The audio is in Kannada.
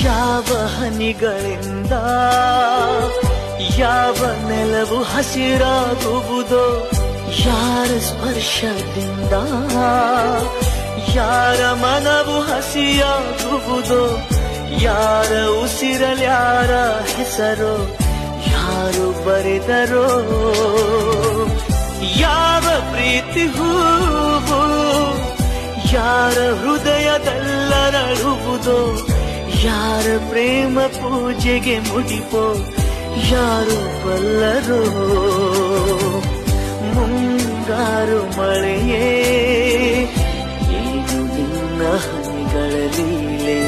ಯಾವ ಹನಿಗಳಿಂದ ಯಾವ ನೆಲವು ಹಸಿರಾಗುವುದೋ, ಯಾರ ಸ್ಪರ್ಶದಿಂದ ಯಾರ ಮನವು ಹಸಿಯಾಗುವುದೋ, ಯಾರ ಉಸಿರಲ್ಯಾರ ಹೆಸರೋ ಯಾರು ಬರೆದರೋ, ಯಾವ ಪ್ರೀತಿ ಹೂವು ಯಾರ ಹೃದಯದಲ್ಲರಳುವುದೋ, ಯಾರ ಪ್ರೇಮ ಪೂಜೆಗೆ ಮುಡಿಪೋ ಯಾರು ಬಲ್ಲರೋ. ಮುಂಗಾರು ಮಳೆಯೇ ಇದು ನಿನ್ನ ಹನಿಗಳ ಲೀಲೆ.